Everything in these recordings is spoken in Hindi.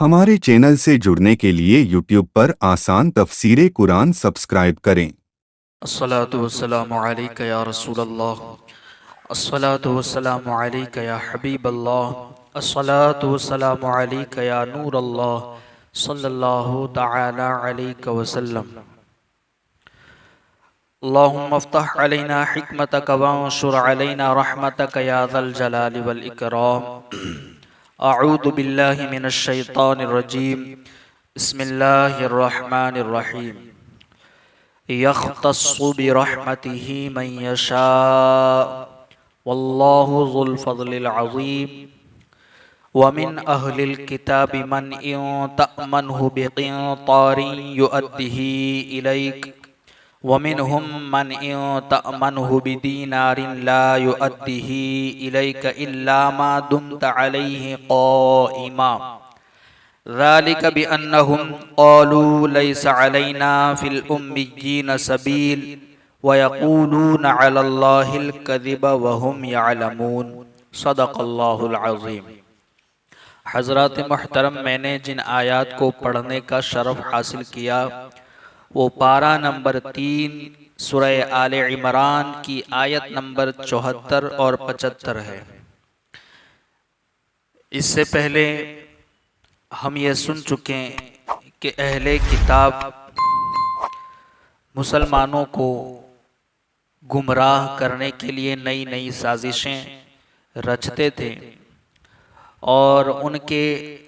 हमारे चैनल से जुड़ने के लिए यूट्यूब पर आसान तफसीरे कुरान सब्सक्राइब करें। अस्सलातु वस्सलामु अलैका या रसूलल्लाह। अस्सलातु वस्सलामु अलैका या हबीबल्लाह। अस्सलातु वस्सलामु अलैका या नूरल्लाह सल्लल्लाहु तआला अलैका वसल्लम। अल्लाहुम्मा अफ्तह अलैना हिकमतक वंशुर अलैना रहमतक या ज़ल जलालि वल इकराम। अऊज़ु बिल्लाहि मिनश शैतानिर रजीम। बिस्मिल्लाहिर रहमानिर रहीम। यख्तस्सु बिरहमतिही मन यशा वल्लाहु ज़ुल फ़ज़्लिल अज़ीम। वमिन अहलिल किताबि मन इन तअमनहु बिक़िंतारिन युअद्दिही इलैक वमिनहुम मन इन तअमनहु बिदीनारिन ला युअद्दिही इलैक इल्ला मा दुमत अलैहि क़ाइमा। ज़ालिक बिअन्नहुम क़ालू लैसा अलैना फ़िल उम्मिय्यीन सबील व यक़ूलून अलल्लाहिल कज़िब व हुम यअलमून। सदक़ल्लाहुल अज़ीम। हज़रात मुहतरम, मैंने जिन आयात को पढ़ने का शरफ़ हासिल किया वो पारा नंबर 3 सूरह आले इमरान की आयत नंबर 74 और 75 है। इससे पहले हम ये सुन चुके कि अहले किताब मुसलमानों को गुमराह करने के लिए नई नई साजिशें रचते थे और उनके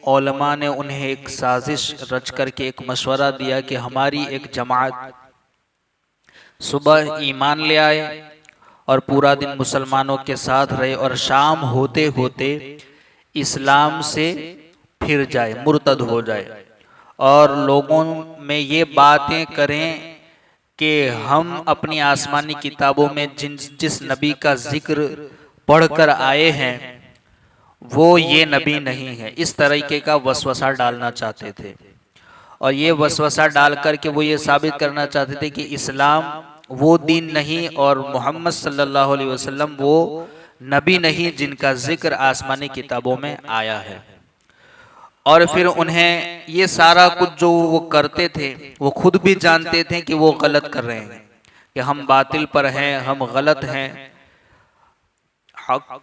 औलमा ने उन्हें एक साजिश रच करके एक मशवरा दिया कि हमारी एक जमात सुबह ईमान ले आए और पूरा दिन मुसलमानों के साथ रहे और शाम होते होते इस्लाम से फिर जाए, मुर्तद हो जाए और लोगों में ये बातें करें कि हम अपनी आसमानी किताबों में जिस नबी का जिक्र पढ़कर आए हैं वो ये नबी नहीं है। इस तरीके का वसवसा डालना चाहते थे और ये वसवसा डाल करके वो ये साबित करना चाहते थे कि इस्लाम वो दीन नहीं और मोहम्मद सल्लल्लाहु अलैहि वसल्लम वो नबी नहीं जिनका जिक्र आसमानी किताबों में आया है। और फिर उन्हें ये सारा कुछ जो वो करते थे वो खुद भी जानते थे कि वो गलत कर रहे हैं, कि हम बातिल पर हैं, हम गलत हैं। हक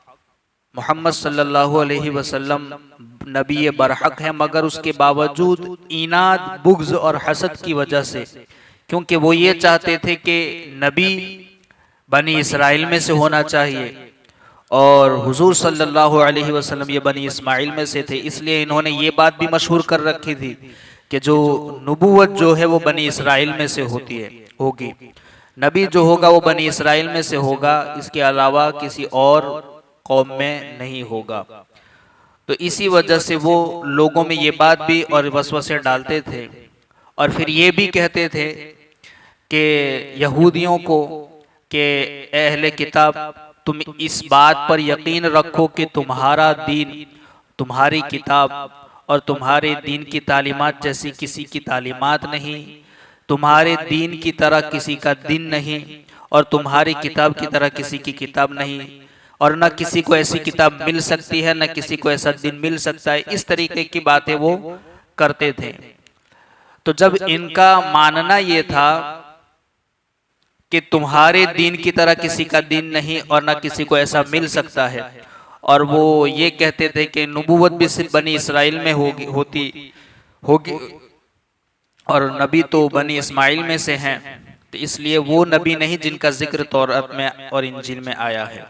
मोहम्मद सल्लल्लाहु अलैहि वसल्लम नबी बरहक है, मगर उसके बावजूद इनाद, बुग़्ज़ और हसद की वजह से, क्योंकि वो ये चाहते थे कि नबी बनी इसराइल में से होना चाहिए और हुजूर सल्लल्लाहु अलैहि वसल्लम ये बनी इस्माइल में से थे, इसलिए इन्होंने ये बात भी मशहूर कर रखी थी कि जो नबूवत जो है वो बनी इसराइल में से होगी, नबी जो होगा वो बनी इसराइल में से होगा, इसके अलावा किसी और कौम में नहीं होगा। तो इसी वजह से वो लोगों में ये बात भी और वसवसे डालते थे और फिर ये भी कहते थे कि यहूदियों को कि अहले किताब तुम इस बात पर यकीन रखो कि तुम्हारा दीन, तुम्हारी किताब और तुम्हारे दीन की तालीमात जैसी किसी की तालीमात नहीं, तुम्हारे दीन की तरह किसी का दिन नहीं और तुम्हारी किताब की तरह किसी की किताब नहीं, और न किसी को ऐसी किताब मिल सकती है न किसी को ऐसा दिन मिल सकता है। इस तरीके की बातें वो करते थे। तो जब इनका मानना ये था कि तुम्हारे दीन की तरह किसी का दीन नहीं और न किसी को ऐसा मिल सकता है, और वो ये कहते थे कि नबूवत भी सिर्फ बनी इसराइल में होगी और नबी तो बनी इस्माइल में से हैं, तो इसलिए वो नबी नहीं जिनका जिक्र तौरात में और इंजील में आया है।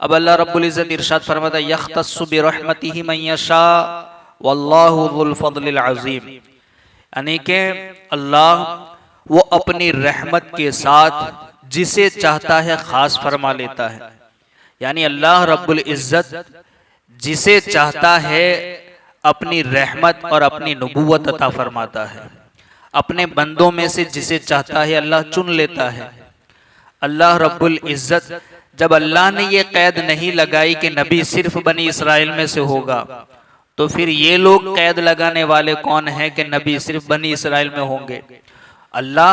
अब अल्लाह रब्बुल इज़्ज़त इरशाद फरमाता है यख्तस्सु बिरहमतिही मन यशा वल्लाहु ज़ुल फ़ज़्लिल अज़ीम, यानी कि अल्लाह वो अपनी रहमत के साथ जिसे चाहता है खास फरमा लेता है। यानी अल्लाह रब्बुल इज़्ज़त जिसे चाहता है अपनी रहमत और अपनी नबूवत अता फरमाता है। अपने बंदों में से जिसे चाहता है अल्लाह चुन लेता है। अल्लाह रब्बुल इज़्ज़त जब अल्लाह ने ये कैद नहीं लगाई कि नबी सिर्फ बनी इसराइल में से होगा, तो फिर ये लोग कैद लगाने वाले कौन हैं कि नबी सिर्फ बनी इसराइल में होंगे। अल्लाह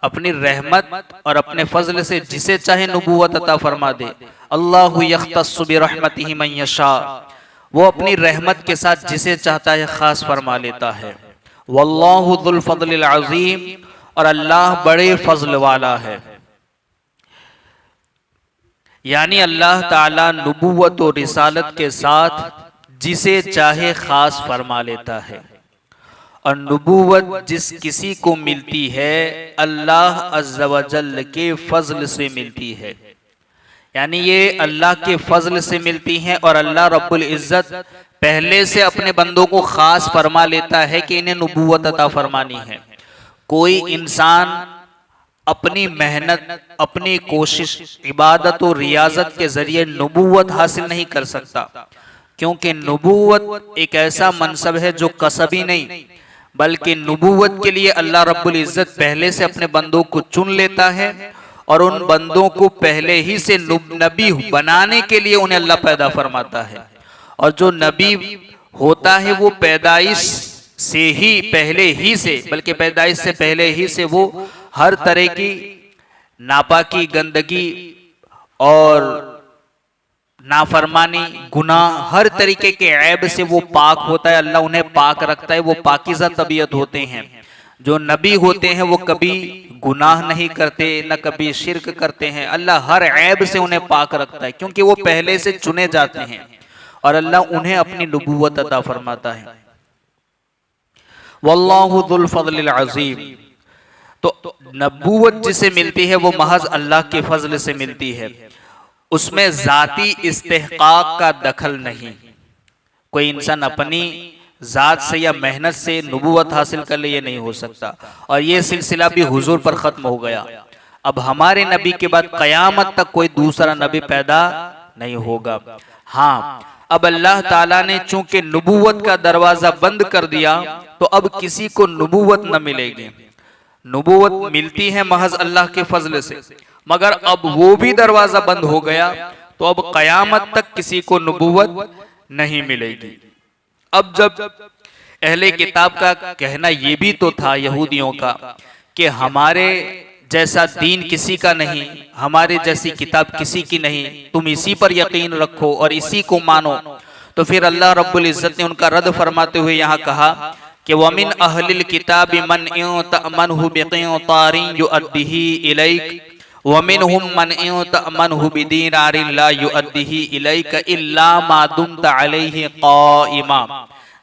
अपनी रहमत और अपने फजल से जिसे चाहे नबूवत अता फरमा दे। अल्लाहु यख्तस्सु बिरहमतिही मन यशा वो अपनी रहमत के साथ जिसे चाहता है खास फरमा लेता है। वल्लाहु ज़ुल फ़ज़लिल अज़ीम, और अल्लाह बड़े फजल वाला है। यानी अल्लाह ताला नबूवत और रिसालत के साथ जिसे चाहे खास फरमा लेता है। और नबूवत जिस किसी को मिलती है अल्लाह अज़्ज़ व जल्ल के फजल से मिलती है, यानी ये अल्लाह के फजल से मिलती हैं। और अल्लाह रब्बुल इज़्ज़त पहले से अपने बंदों को खास फरमा लेता है कि इन्हें नबूवत अता फरमानी है। कोई इंसान अपनी मेहनत, अपनी कोशिश, इबादत और रियाजत के जरिए नबूवत हासिल नहीं कर सकता, क्योंकि नबूवत एक ऐसा मनसब है जो कसबी नहीं, बल्कि नबूवत के लिए अल्लाह रब्बुल इज़्ज़त पहले से अपने बंदों को चुन लेता है और उन बंदों को पहले ही से नबी बनाने के लिए उन्हें अल्लाह पैदा फरमाता है। और जो नबी होता है वो पैदाइश से ही पहले ही से, बल्कि पैदाइश से पहले ही से वो हर तरह की नापाकी, गंदगी और नाफरमानी, गुनाह, हर तरीके के ऐब से वो पाक होता है। अल्लाह उन्हें पाक रखता है, वो पाकीज़ा तबीयत होते हैं। जो नबी होते हैं वो कभी गुनाह नहीं करते, न कभी शिर्क करते हैं। अल्लाह हर ऐब से उन्हें पाक रखता है, क्योंकि वो पहले से चुने जाते हैं और अल्लाह उन्हें अपनी नबूवत अता फरमाता है। वल्लाहु ज़ुल फ़ज़लिल अज़ीम, तो नबूवत जिसे मिलती है वो महज अल्लाह के फजल से मिलती है। उसमें जाती इस्तेहकाक का दखल नहीं। कोई इंसान अपनी जात से या मेहनत से नबूवत हासिल कर ले, ये नहीं हो सकता। और ये सिलसिला भी हुजूर पर खत्म हो गया। अब हमारे नबी के बाद कयामत तक कोई दूसरा नबी पैदा नहीं होगा। हाँ, अब अल्लाह ताला ने चूंकि नबूवत का दरवाजा बंद कर दिया, तो अब किसी को नबूवत न मिलेगी। नबूवत मिलती है महज अल्लाह के फजल से, मगर अब वो भी दरवाजा बंद हो गया, तो अब कयामत तक किसी को नबूवत नहीं मिलेगी। अब जब अहले किताब का कहना ये भी तो था यहूदियों का कि हमारे जैसा दीन किसी का नहीं, हमारे जैसी किताब किसी की नहीं, तुम इसी पर यकीन रखो और इसी को मानो, तो फिर अल्लाह रब्बुल इज़्ज़त ने उनका रद्द फरमाते हुए यहाँ कहा कि वमिन अहलिल किताबि मन युतमनहु बिक़िंतारिन युअद्दिही इलैक वमिनहुम मन युतमनहु बिदीनारिन ला युअद्दिही इलैक इल्ला मा दुमता अलैहि क़ाइमा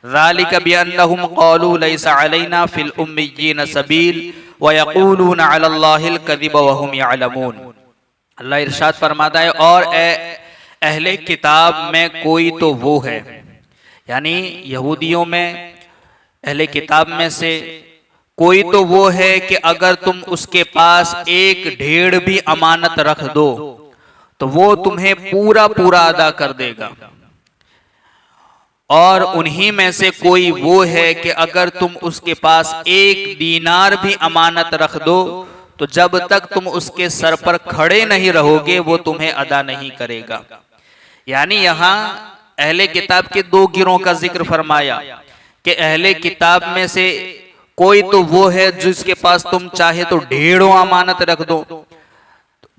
ज़ालिका बिअन्नहुम क़ालू लैसा अलैना फिल उम्मिय्यीन सबील व यक़ूलून अलल्लाहिल कज़िब व हुम यअलमून। अल्लाह इरशाद फरमाता है, और अहले किताब में कोई तो वो है, यानी यहूदियों में अहले किताब में से कोई तो वो है कि अगर तुम उसके पास एक ढेड़ भी अमानत रख दो तो वो तुम्हें पूरा पूरा अदा कर देगा। और उन्हीं में से कोई वो है कि अगर तुम उसके पास एक दीनार भी अमानत रख दो तो जब तक तुम उसके सर पर खड़े नहीं रहोगे वो तुम्हें अदा नहीं करेगा। यानी यहाँ अहले किताब के दो गिरोह का जिक्र फरमाया कि अहले किताब में से कोई तो वो है जिसके पास तुम चाहे तो ढेरों अमानत रख दो,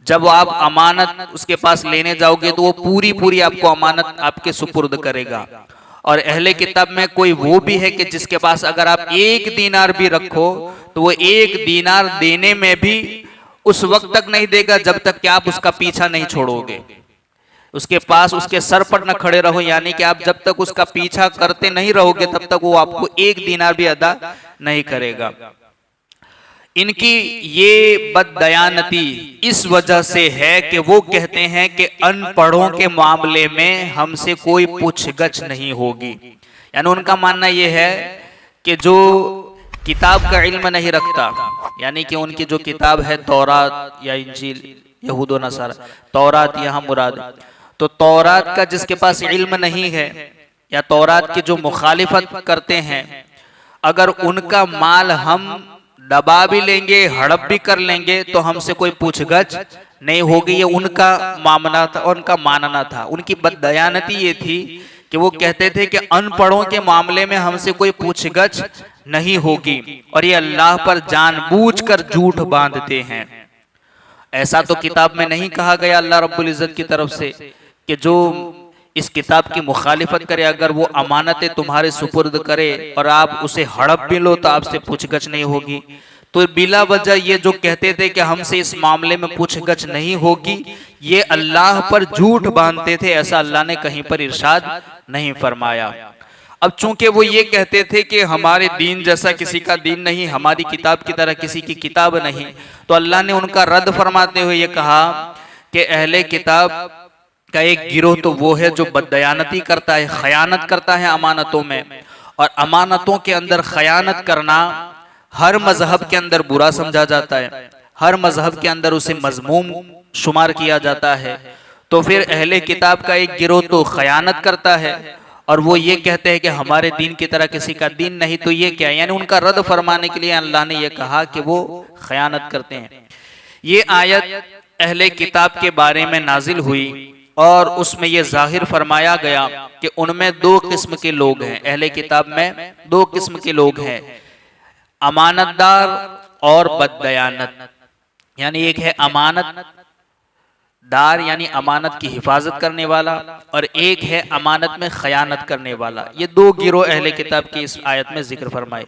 जब आप अमानत उसके पास लेने जाओगे तो वो पूरी पूरी आपको अमानत आपके सुपुर्द करेगा। और अहले किताब में कोई वो भी है कि जिसके पास अगर आप एक दीनार भी रखो तो वो एक दीनार देने में भी उस वक्त तक नहीं देगा जब तक कि आप उसका पीछा नहीं छोड़ोगे, उसके पास उसके सर पर न खड़े रहो। यानी कि आप जब तक उसका पीछा करते नहीं रहोगे तब तक वो आपको एक दीनार भी अदा नहीं करेगा। इनकी ये बददयानती इस वजह से है कि वो कहते हैं कि अनपढ़ों के मामले में हमसे कोई पूछगछ नहीं होगी। यानी उनका मानना ये है कि जो किताब का इल्म नहीं रखता, यानी कि उनकी जो किताब है तौरात या इंजील, यहूद व नसारा, तौरात यहाँ मुराद, तो तौरात का जिसके पास इल्म नहीं है या तौरात की जो मुखालिफत करते हैं, अगर उनका माल हम दबा भी लेंगे, हड़प भी कर लेंगे तो हमसे कोई पूछगछ नहीं होगी। ये उनका मामला था, उनका मानना था। उनकी बददयानती ये थी कि वो कहते थे कि अनपढ़ों के मामले में हमसे कोई पूछगछ नहीं होगी, और ये अल्लाह पर जानबूझकर झूठ बांधते हैं। ऐसा तो किताब में नहीं कहा गया अल्लाह रब्बुल इज़्ज़त की तरफ से कि जो इस किताब की मुखालिफत करे, अगर वो अमानतें तुम्हारे सुपुर्द करे और आप उसे हड़प भी लो तो आपसे पूछगछ नहीं होगी। तो बिला वजह ये जो कहते थे कि हमसे इस मामले में पूछगछ नहीं होगी, ये अल्लाह पर झूठ बांधते थे। ऐसा अल्लाह ने कहीं पर इरशाद नहीं फरमाया। अब चूंकि वो ये कहते थे कि हमारे दीन जैसा किसी का दीन नहीं, हमारी किताब की तरह किसी की किताब नहीं, तो अल्लाह ने उनका रद्द फरमाते हुए ये कहा कि अहले किताब का एक गिरोह तो वो है जो बददयानती करता है, खयानत करता है अमानतों में। और अमानतों के अंदर खयानत करना हर मजहब के अंदर बुरा समझा जाता है, हर मजहब के अंदर उसे मजमूम शुमार किया जाता है। तो फिर अहले किताब का एक गिरोह तो खयानत करता है और वो ये कहते हैं कि हमारे दीन की तरह किसी का दीन नहीं, तो ये क्या, यानी उनका रद्द फरमाने के लिए अल्लाह ने ये कहा कि वो खयानत करते हैं। ये आयत अहले किताब के बारे में नाजिल हुई और उसमें यह जाहिर फरमाया गया कि उनमें दो किस्म के लोग हैं। अहले किताब में दो किस्म के लोग हैं, अमानतदार और बददयानत। यानी एक है अमानत दार यानी अमानत की हिफाजत करने वाला, और एक है अमानत में खयानत करने वाला। ये दो गिरोह अहले किताब की इस आयत में जिक्र फरमाए।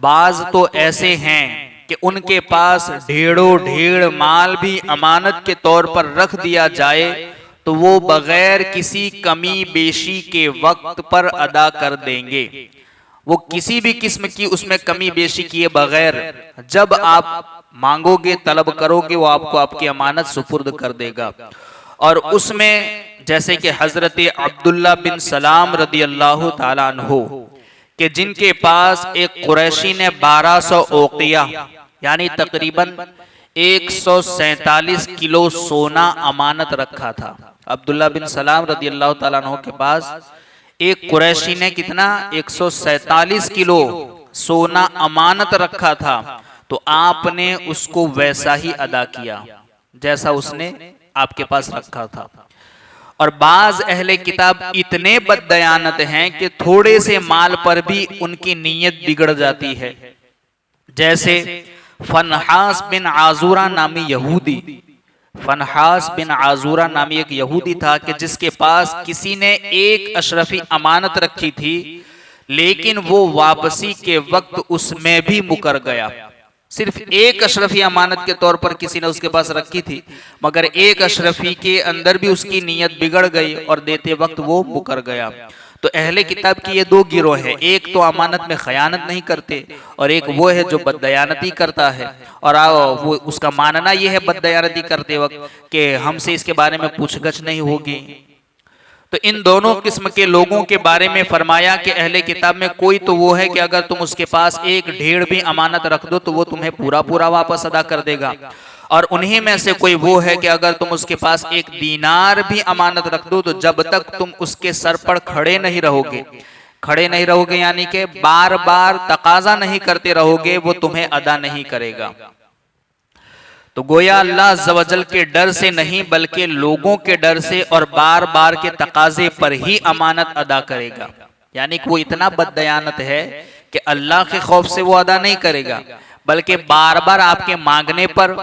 बाज तो ऐसे हैं कि उनके पास ढेरों ढेर माल भी अमानत के तौर पर रख दिया जाए तो वो बगैर किसी कमी बेशी के वक्त पर अदा कर देंगे। वो किसी भी किस्म की उसमें कमी बेशी किए बगैर जब आप मांगोगे, तलब करोगे, वो आपको आपकी अमानत सुपुर्द कर देगा। और उसमें जैसे कि हजरत अब्दुल्ला बिन सलाम रदी अल्लाह ताला अन्हु कि जिनके पास एक कुरैशी ने 1200 औकिया यानी तकरीबन 147 किलो सोना अमानत रखा था। अब्दुल्ला बिन सलाम रदी अल्लाह ताला अन्हु के पास एक कुरैशी ने कितना 147 किलो सोना अमानत रखा था, तो आपने उसको वैसा ही अदा किया जैसा उसने आपके पास रखा था। और बाज अहले किताब इतने बददयानत हैं कि थोड़े से माल पर भी उनकी नीयत बिगड़ जाती है। जैसे फनहास बिन आजूरा नामी यहूदी, फनहास बिन आजूरा नामी एक यहूदी था कि जिसके पास किसी ने एक अशरफी अमानत रखी थी, लेकिन वो वापसी के वक्त उसमें भी मुकर गया। सिर्फ एक अशरफी अमानत के तौर पर किसी ने उसके पास रखी थी, मगर एक अशरफी के अंदर भी उसकी नीयत बिगड़ गई और देते वक्त वो मुकर गया। तो अहले किताब की ये दो गिरोह है, एक तो अमानत में खयानत नहीं करते और एक वो है जो बददयानती करता है। और वो उसका मानना ये है बददयानती करते वक्त कि हमसे इसके बारे में पूछगछ नहीं होगी। तो इन दोनों किस्म के लोगों के बारे में फरमाया कि अहले किताब में कोई तो वो है कि अगर तुम उसके पास एक ढेर भी अमानत रख दो तो वो तुम्हें पूरा पूरा वापस अदा कर देगा, और उन्हीं में से कोई वो है कि अगर तुम उसके पास एक दीनार भी अमानत रख दो तो जब तक तुम उसके सर पर खड़े नहीं रहोगे यानी कि बार बार तकाजा नहीं करते रहोगे, वो तुम्हें अदा नहीं करेगा। तो गोया अल्लाह अज़्ज़ व जल के डर से नहीं बल्कि लोगों के डर से और बार बार के तकाजे पर ही अमानत अदा करेगा। यानी कि वो इतना बददयानत है कि अल्लाह के खौफ से वो अदा नहीं करेगा, बल्कि बार बार आपके मांगने पर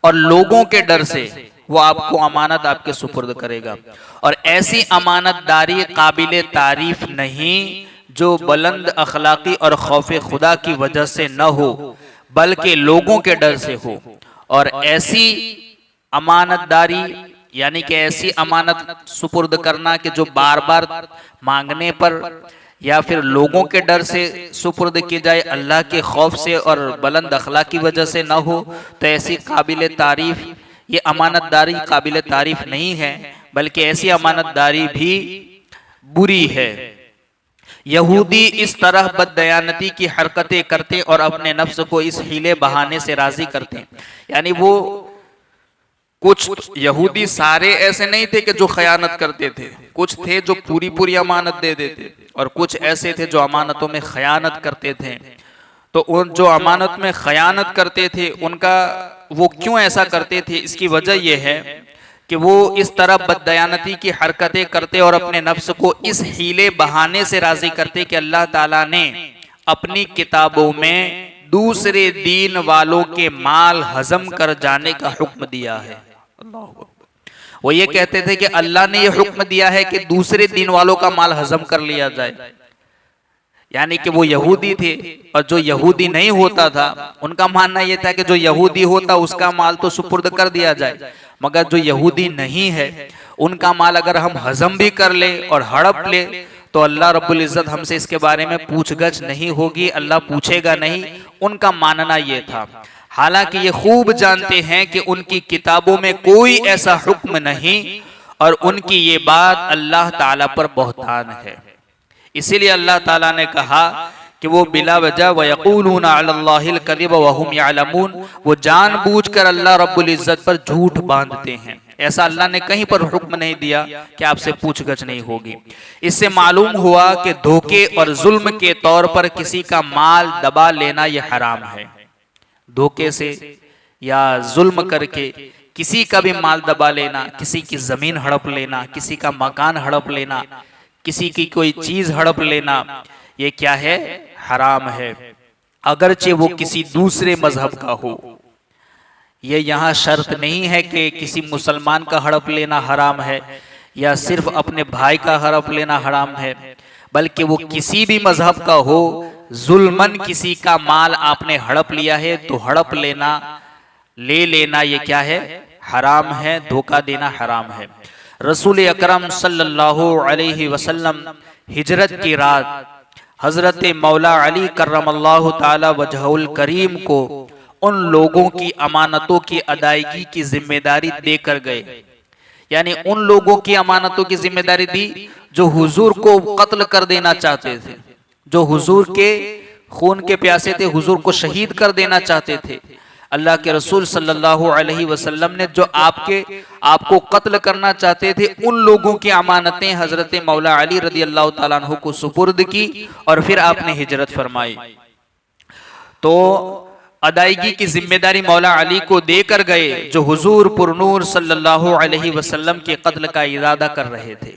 और लोगों के डर से वो आपको अमानत आपके सुपुर्द करेगा। और ऐसी अमानतदारी काबिल तारीफ नहीं जो बुलंद अखलाकी और खौफ खुदा की वजह से न हो बल्कि लोगों के डर से हो। और ऐसी अमानतदारी यानी कि ऐसी अमानत सुपुर्द करना कि जो बार बार मांगने पर या फिर लोगों के डर से सुपुर्द की जाए, अल्लाह के खौफ से और बुलंद अखलाक की वजह से न हो, तो ऐसी काबिल तारीफ ये अमानतदारी काबिल तारीफ नहीं है, बल्कि ऐसी अमानतदारी भी बुरी है। यहूदी इस तरह बददयानती की हरकतें करते और अपने नफ्स को इस हीले बहाने से राजी करते। यानी वो कुछ यहूदी सारे ऐसे नहीं थे कि जो खयानत करते थे, कुछ थे जो पूरी पूरी अमानत दे देते और कुछ ऐसे थे जो अमानतों में खयानत करते थे। तो उन जो अमानत में खयानत करते थे उनका वो क्यों ऐसा करते थे, इसकी वजह यह है कि वो इस तरह बददयानती की हरकतें करते और अपने नफ्स को इस हीले बहाने से राजी करते कि अल्लाह ताला ने अपनी किताबों में दूसरे दीन वालों के माल हजम कर जाने का हुक्म दिया है। वो ये कहते थे कि अल्लाह ने ये हुक्म दिया है कि दूसरे दिन वालों का माल हजम कर लिया जाए, यानी कि वो यहूदी थे और जो यहूदी नहीं होता था उनका मानना यह था कि जो यहूदी होता उसका माल तो सुपुर्द कर दिया जाए, मगर जो यहूदी नहीं है उनका माल अगर हम हजम भी कर ले और हड़प ले तो अल्लाह रब्बुल इज्जत हमसे इसके बारे में पूछगछ नहीं होगी, अल्लाह पूछेगा नहीं। उनका मानना यह था। हालांकि ये खूब जानते हैं कि उनकी किताबों में कोई ऐसा हुक्म नहीं और उनकी ये बात अल्लाह ताला पर बहतान है। इसीलिए अल्लाह ताला ने कहा कि वो बिला वजह वयक़ूलूना अलल्लाहिल कज़िब वहुम यअलमून, वो जानबूझकर अल्लाह रब्बुल इज्जत पर झूठ बांधते हैं। ऐसा अल्लाह ने कहीं पर हुक्म नहीं दिया कि आपसे पूछगछ नहीं होगी। इससे मालूम हुआ कि धोखे और जुल्म के तौर पर किसी का माल दबा लेना यह हराम है। धोखे से या जुल्म करके किसी का भी माल दबा लेना, किसी की जमीन हड़प लेना, किसी का मकान हड़प लेना, किसी की कोई चीज हड़प लेना, ये क्या है? हराम है, अगरचे वो किसी दूसरे मजहब का हो। ये यहाँ शर्त नहीं है कि किसी मुसलमान का हड़प लेना हराम है या सिर्फ अपने भाई का हड़प लेना हराम है, बल्कि वो किसी भी मजहब का हो, जुल्मन किसी का माल आपने हड़प लिया है तो हड़प लेना, ले लेना, ये क्या है? हराम है। धोखा देना हराम है। रसूल अकरम सल्लल्लाहु अलैहि वसल्लम हिजरत की रात हजरत मौला अली करमल्लाहु ताला वजहुल करीम को उन लोगों की अमानतों की अदायगी की जिम्मेदारी देकर गए, यानी उन लोगों की अमानतों की जिम्मेदारी दी जो हुजूर को कत्ल कर देना चाहते थे, जो हुजूर के खून के प्यासे थे, हुजूर को शहीद कर देना चाहते थे। अल्लाह के रसूल सल्लल्लाहु अलैहि वसल्लम ने जो आपको कत्ल करना चाहते थे, उन लोगों की अमानतें हजरत मौला अली रदी अल्लाह ताला अन्हु को सुपुर्द की और फिर आपने हिजरत फरमाई। तो अदायगी की जिम्मेदारी मौला अली को देकर गए जो हुजूर पुरनूर सल्लल्लाहु अलैहि वसल्लम के कत्ल का इरादा कर रहे थे,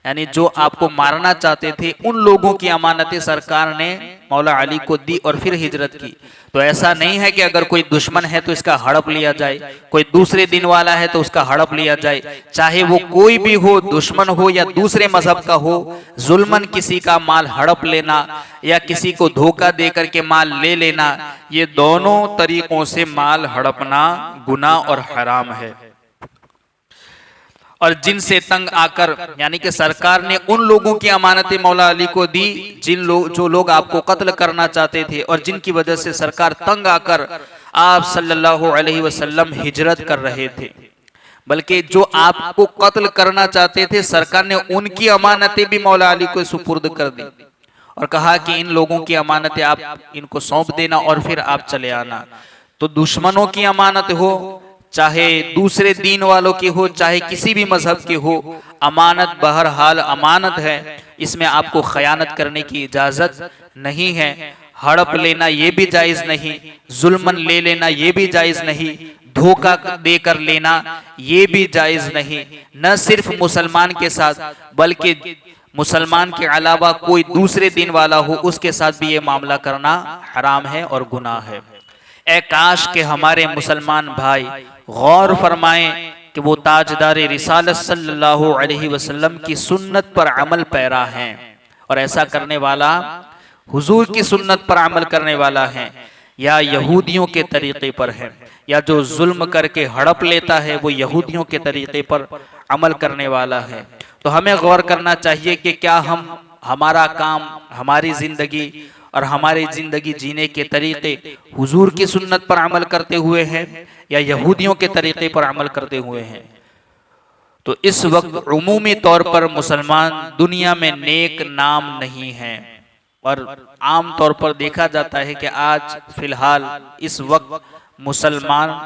यानी जो आपको मारना चाहते थे, उन लोगों की अमानतें सरकार ने मौला अली को दी और फिर हिजरत की। तो ऐसा नहीं है कि अगर कोई दुश्मन है तो इसका हड़प लिया जाए, कोई दूसरे दिन वाला है तो उसका हड़प लिया जाए, चाहे वो कोई भी हो, दुश्मन हो या दूसरे मजहब का हो। जुल्मन किसी का माल हड़प लेना या किसी को धोखा देकर के माल ले लेना, ये दोनों तरीकों से माल हड़पना गुनाह और हराम है। और जिनसे तंग आकर, यानी कि सरकार ने उन लोगों की अमानतें मौला अली को दी जो लोग आपको कत्ल करना चाहते थे और जिनकी वजह से सरकार तंग आकर आप सल्लल्लाहु अलैहि वसल्लम हिजरत कर रहे थे। बल्कि जो आपको कत्ल करना चाहते थे, सरकार ने उनकी अमानतें भी मौला अली को सुपुर्द कर दी और कहा कि इन लोगों की अमानतें आप इनको सौंप देना और फिर आप चले आना। तो दुश्मनों की अमानत हो, चाहे दूसरे दीन वालों की हो, चाहे किसी भी मजहब की हो, अमानत बहरहाल अमानत है। इसमें आपको खयानत करने की इजाजत नहीं है। हड़प लेना ये भी जायज नहीं, जुल्मन ले लेना ये भी जायज नहीं, धोखा देकर लेना ये भी जायज नहीं। न सिर्फ मुसलमान के साथ बल्कि मुसलमान के अलावा कोई दूसरे दिन वाला हो उसके साथ भी ये मामला करना हराम है और गुनाह है। ए काश के हमारे मुसलमान भाई गौर फरमाएं कि वो ताजदार रिसालत सल्लल्लाहु अलैहि वसल्लम की सुन्नत पर अमल पैरा हैं और ऐसा करने वाला हुजूर की सुन्नत पर अमल करने वाला है या यहूदियों के तरीके पर है, या जो जुल्म करके हड़प लेता है वो यहूदियों के तरीके पर अमल करने वाला है। तो हमें गौर करना चाहिए कि क्या हमारा काम, हमारी जिंदगी और हमारी जिंदगी जीने के तरीके हुजूर की सुन्नत पर अमल करते हुए हैं या यहूदियों के तरीके पर अमल करते हुए हैं। तो इस वक्त उमूमी तौर पर मुसलमान दुनिया में नेक नाम नहीं है और आम तौर पर देखा जाता है कि आज फिलहाल इस वक्त मुसलमान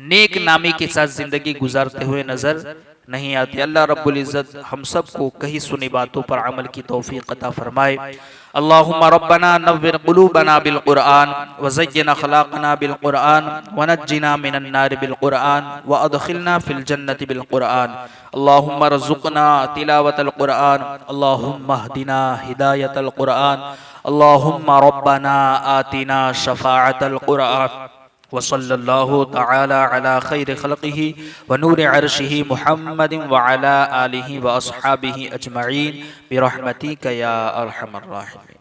नेक नामी के साथ जिंदगी गुजारते हुए नजर नहीं आती। अल्लाह रब्बुल इज्जत हम सबको कही सुनी बातों पर अमल की तौफीक अता फरमाए। अल्लाहुम्मा रब्बना नव्विर क़ुलूबना बिल क़ुरआन व ज़य्यिन अख़लाक़ना बिल क़ुरआन व नज्जिना मिनन नार बिल क़ुरआन व अदख़िलना फिल जन्नति बिल क़ुरआन। अल्लाहुम्मा रज़ुक़ना तिलावतल क़ुरआन, अल्लाहुम्मा हदिना हिदायतल क़ुरआन, अल्लाहुम्मा रब्बना आतिना शफ़ाअतल क़ुरआन, वसल्लल्लाहु तआला अला खैर खल्क़िही व नूर अर्शिही मुहम्मदिन व अला आलिही व अस्हाबिही अजमईन बिरहमतिका या अरहमर राहिमीन।